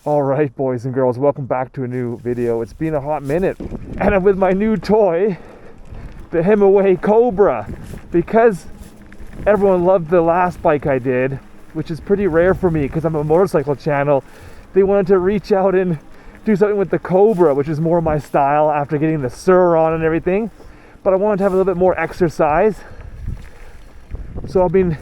All right, boys and girls, welcome back to a new video. It's been a hot minute, and I'm with my new toy, the Himiway Cobra, because everyone loved the last bike I did, which is pretty rare for me because I'm a motorcycle channel. They wanted to reach out and do something with the Cobra, which is more my style after getting the Sur on and everything. But I wanted to have a little bit more exercise, so I've been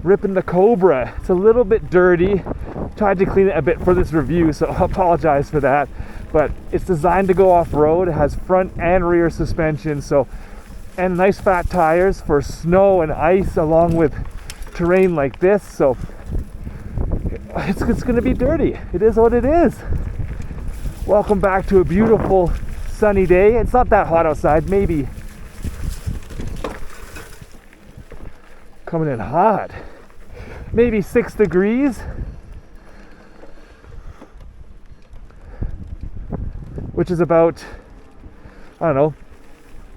ripping the Cobra. It's a little bit dirty. Tried to clean it a bit for this review, so I apologize for that. But it's designed to go off-road. It has front and rear suspension, and nice fat tires for snow and ice along with terrain like this. So it's going to be dirty. It is what it is. Welcome back to a beautiful sunny day. It's not that hot outside, maybe coming in hot, maybe 6 degrees, which is about, I don't know,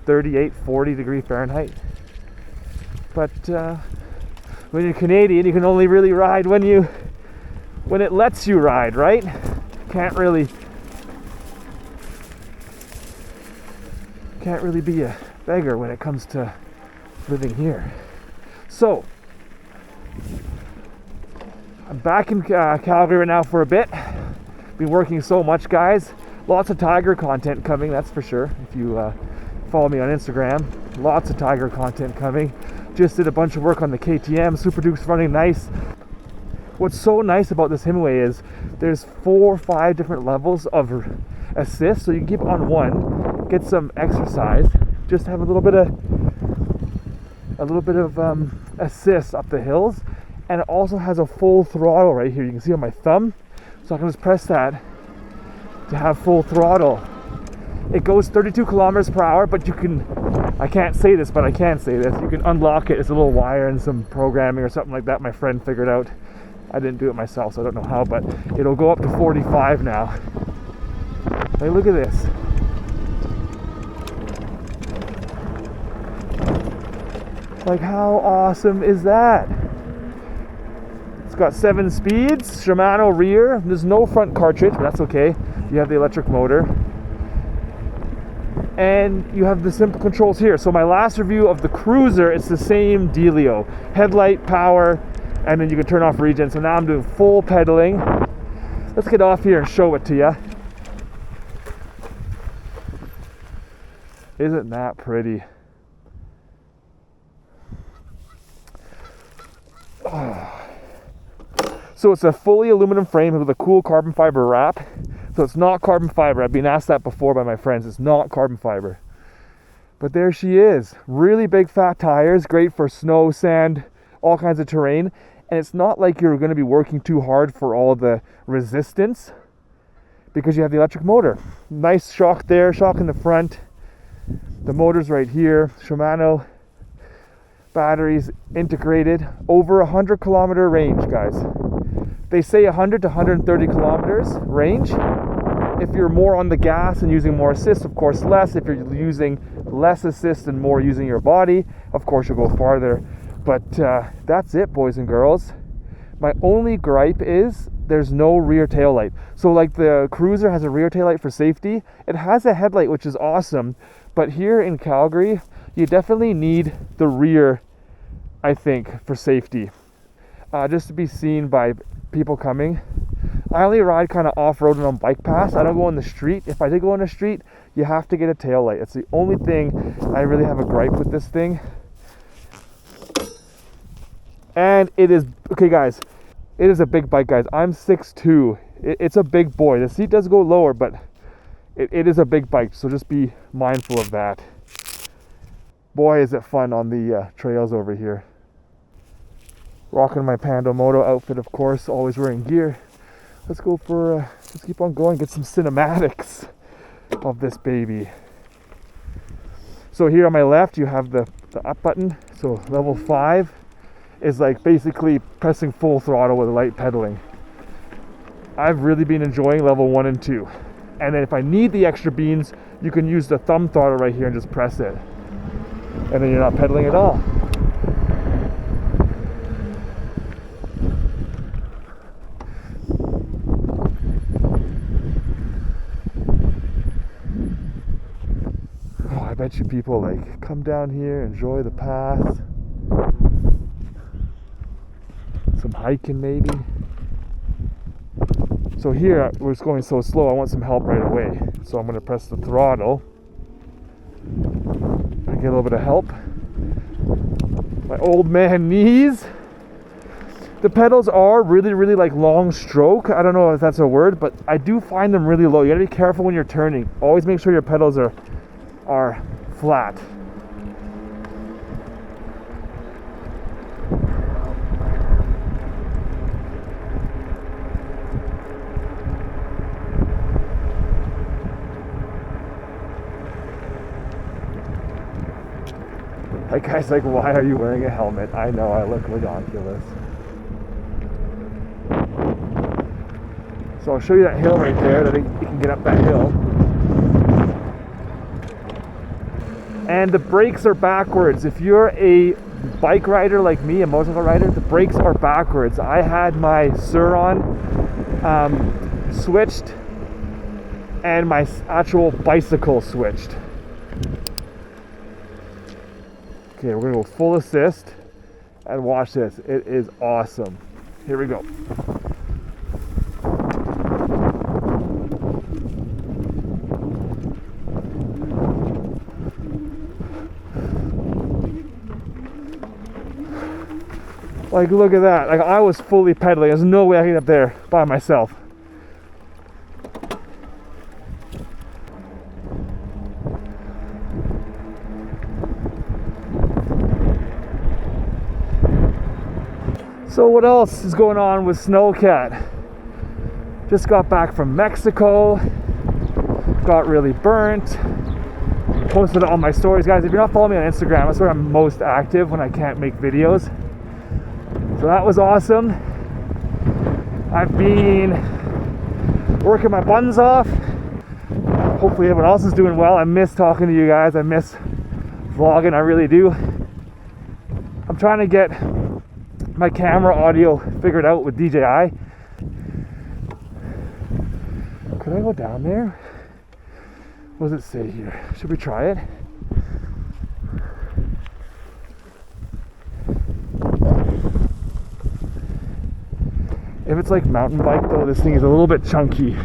38, 40 degree Fahrenheit. But when you're Canadian, you can only really ride when it lets you ride, right? Can't really be a beggar when it comes to living here. So I'm back in Calgary right now for a bit. Been working so much, guys. Lots of tiger content coming, that's for sure. If you follow me on Instagram, lots of tiger content coming. Just did a bunch of work on the KTM. Super Duke's running nice. What's so nice about this Himiway is there's 4 or 5 different levels of assist, so you can keep it on one, get some exercise, just have a little bit of assist up the hills. And it also has a full throttle right here. You can see on my thumb, so I can just press that to have full throttle. It goes 32 kilometers per hour, but you can, I can't say this, but I can say this, you can unlock it. It's a little wire and some programming or something like that my friend figured out. I didn't do it myself, so I don't know how, but it'll go up to 45 now. Hey, look at this. Like, how awesome is that? It's got 7 speeds, Shimano rear. There's no front cartridge, but that's okay. You have the electric motor. And you have the simple controls here. So my last review of the Cruiser, it's the same dealio. Headlight, power, and then you can turn off regen. So now I'm doing full pedaling. Let's get off here and show it to you. Isn't that pretty? Oh. So it's a fully aluminum frame with a cool carbon fiber wrap. So it's not carbon fiber. I've been asked that before by my friends. It's not carbon fiber. But there she is. Really big fat tires, great for snow, sand, all kinds of terrain. And it's not like you're going to be working too hard for all the resistance because you have the electric motor. Nice shock there, shock in the front. The motor's right here. Shimano batteries integrated. Over 100 kilometer range, guys. They say 100 to 130 kilometers range. If you're more on the gas and using more assist, of course less. If you're using less assist and more using your body, of course you'll go farther. But that's it, boys and girls. My only gripe is there's no rear tail light. So like the Cruiser has a rear tail light for safety. It has a headlight, which is awesome. But here in Calgary, you definitely need the rear, I think, for safety. Just to be seen by people coming. I only ride kind of off-road and on bike paths. I don't go on the street. If I did go on the street, you have to get a tail light. It's the only thing I really have a gripe with this thing. And it is, okay guys, it is a big bike, guys. I'm 6'2". It's a big boy. The seat does go lower, but it is a big bike, so just be mindful of that. Boy, is it fun on the trails over here. Rocking my Pando Moto outfit, of course, always wearing gear. Let's go for, let's keep on going, get some cinematics of this baby. So here on my left, you have the up button. So level 5 is like basically pressing full throttle with light pedaling. I've really been enjoying level 1 and 2. And then if I need the extra beans, you can use the thumb throttle right here and just press it. And then you're not pedaling at all. invite you people, like, come down here, enjoy the path. Some hiking maybe. So here we're just going so slow, I want some help right away. So I'm going to press the throttle. I get a little bit of help. My old man knees. The pedals are really, really like long stroke. I don't know if that's a word, but I do find them really low. You gotta be careful when you're turning. Always make sure your pedals are flat. That guy's like, why are you wearing a helmet? I know, I look ridiculous. So I'll show you that hill right there, that you can get up that hill. And the brakes are backwards. If you're a bike rider like me, a motorcycle rider, the brakes are backwards. I had my Suron switched and my actual bicycle switched. Okay, we're gonna go full assist and watch this. It is awesome. Here we go. Like, look at that. Like, I was fully pedaling. There's no way I could get up there by myself. So what else is going on with snowcat? Just got back from Mexico. Got really burnt. Posted it on my stories. Guys, if you're not following me on Instagram, that's where I'm most active when I can't make videos. So that was awesome. I've been working my buns off. Hopefully everyone else is doing well. I miss talking to you guys. I miss vlogging, I really do. I'm trying to get my camera audio figured out with DJI. Could I go down there? What does it say here? Should we try it? If it's like mountain bike though, this thing is a little bit chunky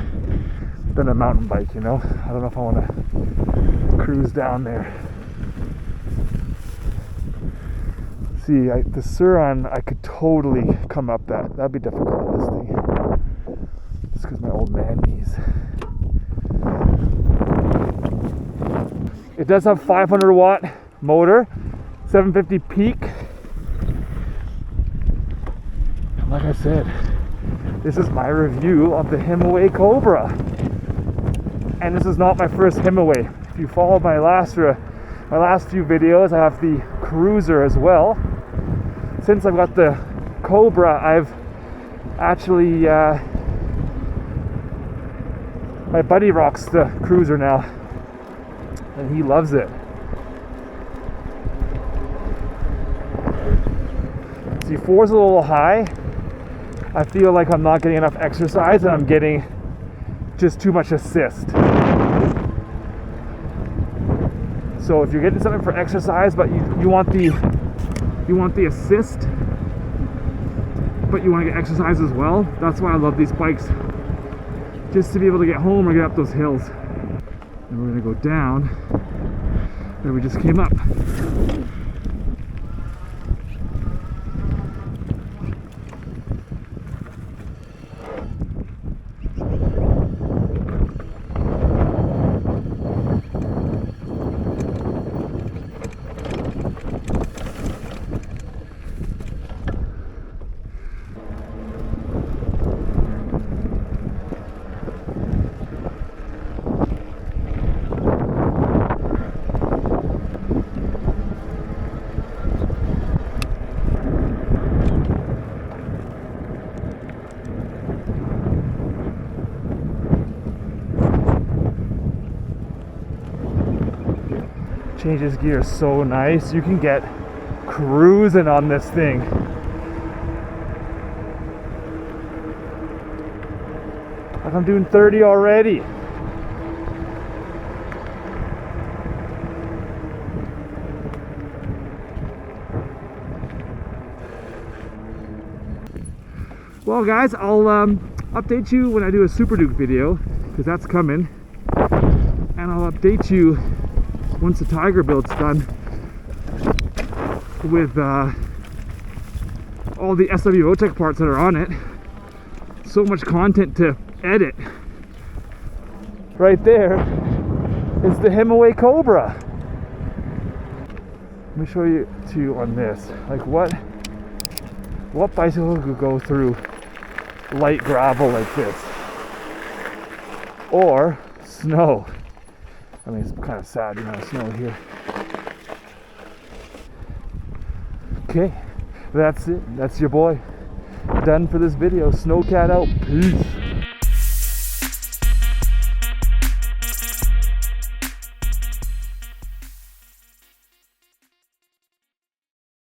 than a mountain bike, you know? I don't know if I want to cruise down there. See, the Suron, I could totally come up that. That'd be difficult on this thing. Just because my old man knees. It does have 500 watt motor, 750 peak. And like I said, this is my review of the Himiway Cobra. And this is not my first Himiway. If you follow my last few videos, I have the Cruiser as well. Since I've got the Cobra, I've actually, my buddy rocks the Cruiser now, and he loves it. See, 4's a little high. I feel like I'm not getting enough exercise and I'm getting just too much assist. So if you're getting something for exercise, but you want the assist, but you want to get exercise as well, that's why I love these bikes. Just to be able to get home or get up those hills. And we're gonna go down where we just came up. Changes gear so nice. You can get cruising on this thing. Like I'm doing 30 already. Well guys, I'll update you when I do a Super Duke video, because that's coming. And I'll update you once the Tiger build's done with all the SW Votech parts that are on it. So much content to edit. Right there is the Himiway Cobra. Let me show you to you on this. Like what bicycle could go through light gravel like this? Or snow. I mean, it's kind of sad, you know, snow here. Okay, that's it. That's your boy. Done for this video. Snowcat out. Peace.